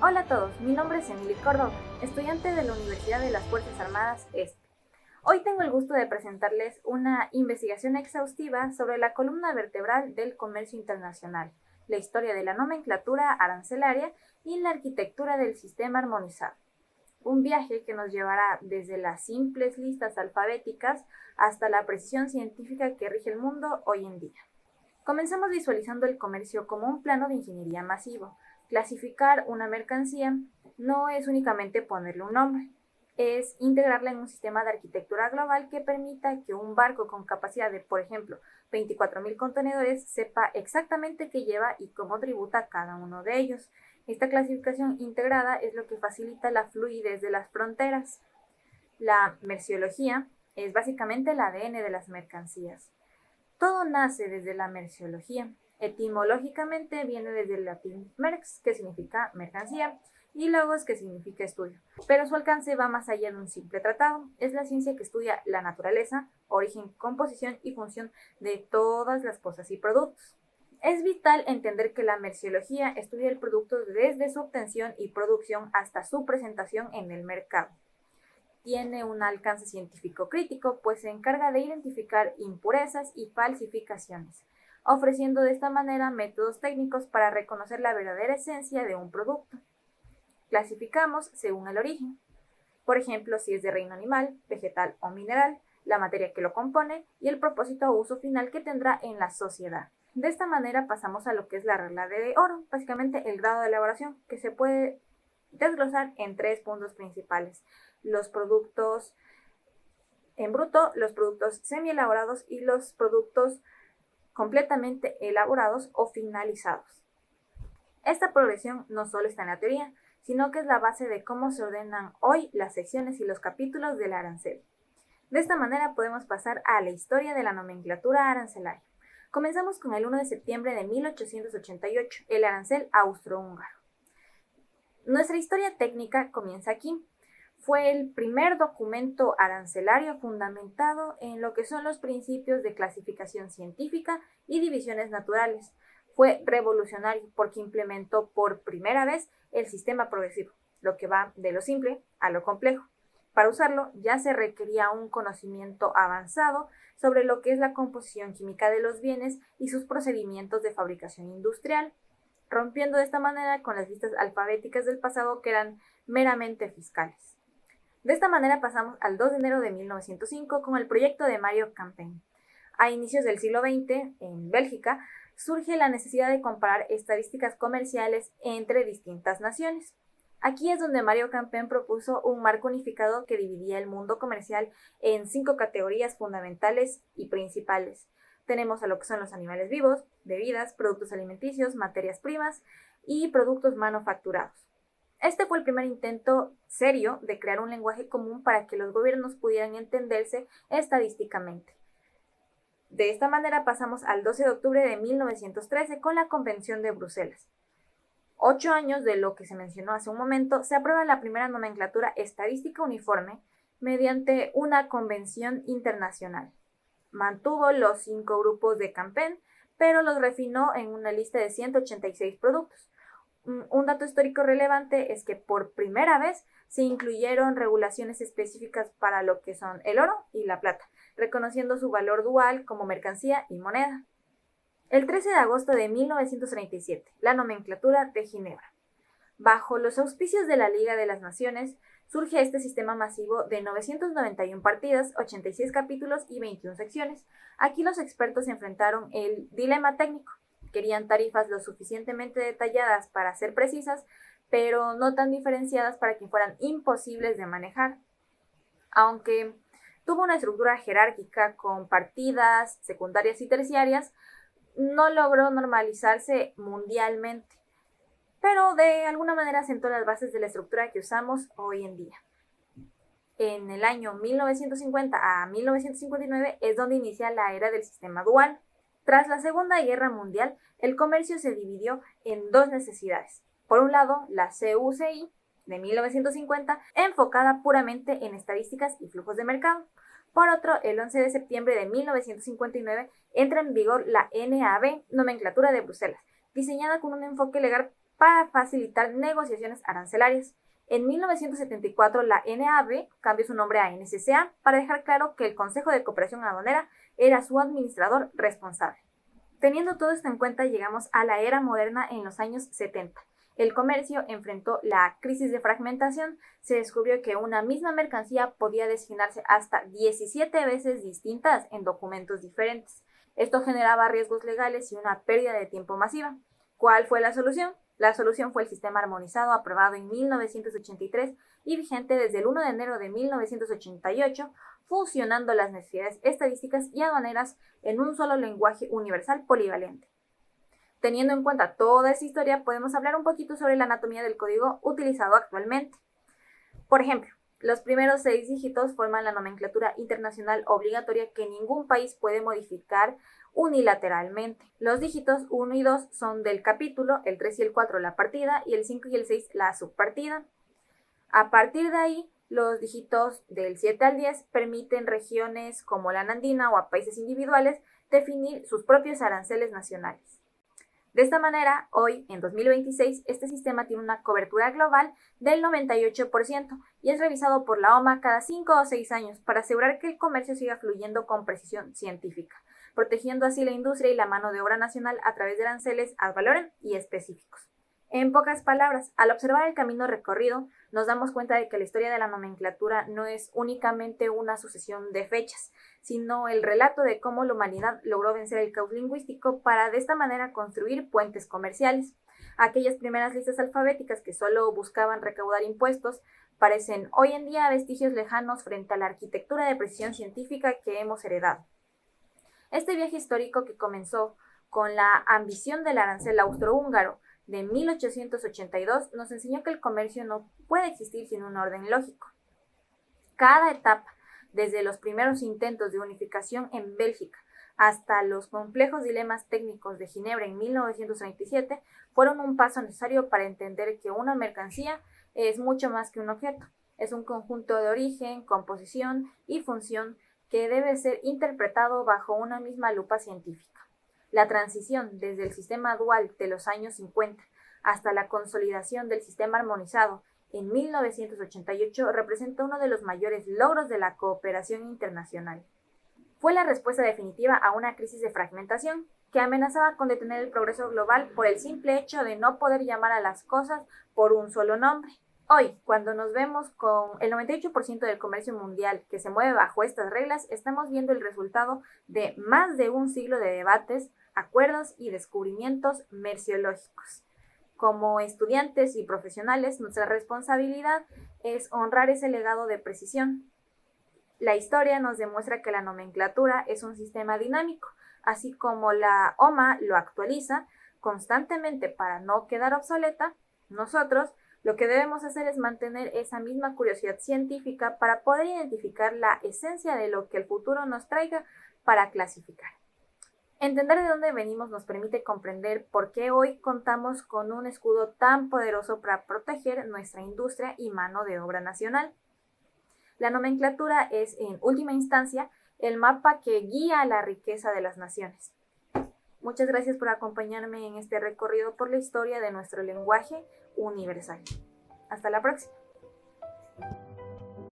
Hola a todos, mi nombre es Emily Córdoba, estudiante de la Universidad de las Fuerzas Armadas Este. Hoy tengo el gusto de presentarles una investigación exhaustiva sobre la columna vertebral del comercio internacional, la historia de la nomenclatura arancelaria y la arquitectura del sistema armonizado. Un viaje que nos llevará desde las simples listas alfabéticas hasta la precisión científica que rige el mundo hoy en día. Comenzamos visualizando el comercio como un plano de ingeniería masivo. Clasificar una mercancía no es únicamente ponerle un nombre, es integrarla en un sistema de arquitectura global que permita que un barco con capacidad de, por ejemplo, 24.000 contenedores sepa exactamente qué lleva y cómo tributa cada uno de ellos. Esta clasificación integrada es lo que facilita la fluidez de las fronteras. La merciología es básicamente el ADN de las mercancías. Todo nace desde la merciología. Etimológicamente viene desde el latín merx, que significa mercancía, y logos, que significa estudio. Pero su alcance va más allá de un simple tratado. Es la ciencia que estudia la naturaleza, origen, composición y función de todas las cosas y productos. Es vital entender que la merciología estudia el producto desde su obtención y producción hasta su presentación en el mercado. Tiene un alcance científico crítico, pues se encarga de identificar impurezas y falsificaciones, ofreciendo de esta manera métodos técnicos para reconocer la verdadera esencia de un producto. Clasificamos según el origen, por ejemplo, si es de reino animal, vegetal o mineral, la materia que lo compone y el propósito o uso final que tendrá en la sociedad. De esta manera pasamos a lo que es la regla de oro, básicamente el grado de elaboración, que se puede desglosar en 3 puntos principales: los productos en bruto, los productos semi-elaborados y los productos completamente elaborados o finalizados. Esta progresión no solo está en la teoría, sino que es la base de cómo se ordenan hoy las secciones y los capítulos del arancel. De esta manera podemos pasar a la historia de la nomenclatura arancelaria. Comenzamos con el 1 de septiembre de 1888, el arancel austrohúngaro. Nuestra historia técnica comienza aquí. Fue el primer documento arancelario fundamentado en lo que son los principios de clasificación científica y divisiones naturales. Fue revolucionario porque implementó por primera vez el sistema progresivo, lo que va de lo simple a lo complejo. Para usarlo ya se requería un conocimiento avanzado sobre lo que es la composición química de los bienes y sus procedimientos de fabricación industrial, rompiendo de esta manera con las listas alfabéticas del pasado que eran meramente fiscales. De esta manera pasamos al 2 de enero de 1905 con el proyecto de Mario Campaign. A inicios del siglo XX, en Bélgica, surge la necesidad de comparar estadísticas comerciales entre distintas naciones. Aquí es donde Mario Campaign propuso un marco unificado que dividía el mundo comercial en 5 categorías fundamentales y principales. Tenemos a lo que son los animales vivos, bebidas, productos alimenticios, materias primas y productos manufacturados. Este fue el primer intento serio de crear un lenguaje común para que los gobiernos pudieran entenderse estadísticamente. De esta manera pasamos al 12 de octubre de 1913 con la Convención de Bruselas. 8 años de lo que se mencionó hace un momento, se aprueba la primera nomenclatura estadística uniforme mediante una convención internacional. Mantuvo los 5 grupos de Campaign, pero los refinó en una lista de 186 productos. Un dato histórico relevante es que por primera vez se incluyeron regulaciones específicas para lo que son el oro y la plata, reconociendo su valor dual como mercancía y moneda. El 13 de agosto de 1937, la nomenclatura de Ginebra. Bajo los auspicios de la Liga de las Naciones, surge este sistema masivo de 991 partidas, 86 capítulos y 21 secciones. Aquí los expertos enfrentaron el dilema técnico. Querían tarifas lo suficientemente detalladas para ser precisas, pero no tan diferenciadas para que fueran imposibles de manejar. Aunque tuvo una estructura jerárquica con partidas secundarias y terciarias, no logró normalizarse mundialmente, pero de alguna manera sentó las bases de la estructura que usamos hoy en día. En el año 1950 a 1959 es donde inicia la era del sistema dual. Tras la Segunda Guerra Mundial, el comercio se dividió en 2 necesidades. Por un lado, la CUCI de 1950, enfocada puramente en estadísticas y flujos de mercado. Por otro, el 11 de septiembre de 1959 entra en vigor la NAB, Nomenclatura de Bruselas, diseñada con un enfoque legal para facilitar negociaciones arancelarias. En 1974 la NAB cambió su nombre a NCCA para dejar claro que el Consejo de Cooperación Aduanera era su administrador responsable. Teniendo todo esto en cuenta, llegamos a la era moderna en los años 70. El comercio enfrentó la crisis de fragmentación, se descubrió que una misma mercancía podía designarse hasta 17 veces distintas en documentos diferentes. Esto generaba riesgos legales y una pérdida de tiempo masiva. ¿Cuál fue la solución? La solución fue el sistema armonizado aprobado en 1983 y vigente desde el 1 de enero de 1988, fusionando las necesidades estadísticas y aduaneras en un solo lenguaje universal polivalente. Teniendo en cuenta toda esta historia, podemos hablar un poquito sobre la anatomía del código utilizado actualmente. Por ejemplo, los primeros 6 dígitos forman la nomenclatura internacional obligatoria que ningún país puede modificar unilateralmente. Los dígitos 1 y 2 son del capítulo, el 3 y el 4 la partida y el 5 y el 6 la subpartida. A partir de ahí, los dígitos del 7 al 10 permiten regiones como la andina o a países individuales definir sus propios aranceles nacionales. De esta manera, hoy, en 2026, este sistema tiene una cobertura global del 98% y es revisado por la OMA cada 5 o 6 años para asegurar que el comercio siga fluyendo con precisión científica, protegiendo así la industria y la mano de obra nacional a través de aranceles ad valorem y específicos. En pocas palabras, al observar el camino recorrido, nos damos cuenta de que la historia de la nomenclatura no es únicamente una sucesión de fechas, sino el relato de cómo la humanidad logró vencer el caos lingüístico para de esta manera construir puentes comerciales. Aquellas primeras listas alfabéticas que solo buscaban recaudar impuestos parecen hoy en día vestigios lejanos frente a la arquitectura de precisión científica que hemos heredado. Este viaje histórico, que comenzó con la ambición del arancel austrohúngaro de 1882, nos enseñó que el comercio no puede existir sin un orden lógico. Cada etapa, desde los primeros intentos de unificación en Bélgica hasta los complejos dilemas técnicos de Ginebra en 1937, fueron un paso necesario para entender que una mercancía es mucho más que un objeto. Es un conjunto de origen, composición y función que debe ser interpretado bajo una misma lupa científica. La transición desde el sistema dual de los años 50 hasta la consolidación del sistema armonizado en 1988 representa uno de los mayores logros de la cooperación internacional. Fue la respuesta definitiva a una crisis de fragmentación que amenazaba con detener el progreso global por el simple hecho de no poder llamar a las cosas por un solo nombre. Hoy, cuando nos vemos con el 98% del comercio mundial que se mueve bajo estas reglas, estamos viendo el resultado de más de un siglo de debates, acuerdos y descubrimientos merciológicos. Como estudiantes y profesionales, nuestra responsabilidad es honrar ese legado de precisión. La historia nos demuestra que la nomenclatura es un sistema dinámico, así como la OMA lo actualiza constantemente para no quedar obsoleta. Nosotros lo que debemos hacer es mantener esa misma curiosidad científica para poder identificar la esencia de lo que el futuro nos traiga para clasificar. Entender de dónde venimos nos permite comprender por qué hoy contamos con un escudo tan poderoso para proteger nuestra industria y mano de obra nacional. La nomenclatura es, en última instancia, el mapa que guía la riqueza de las naciones. Muchas gracias por acompañarme en este recorrido por la historia de nuestro lenguaje universal. Hasta la próxima.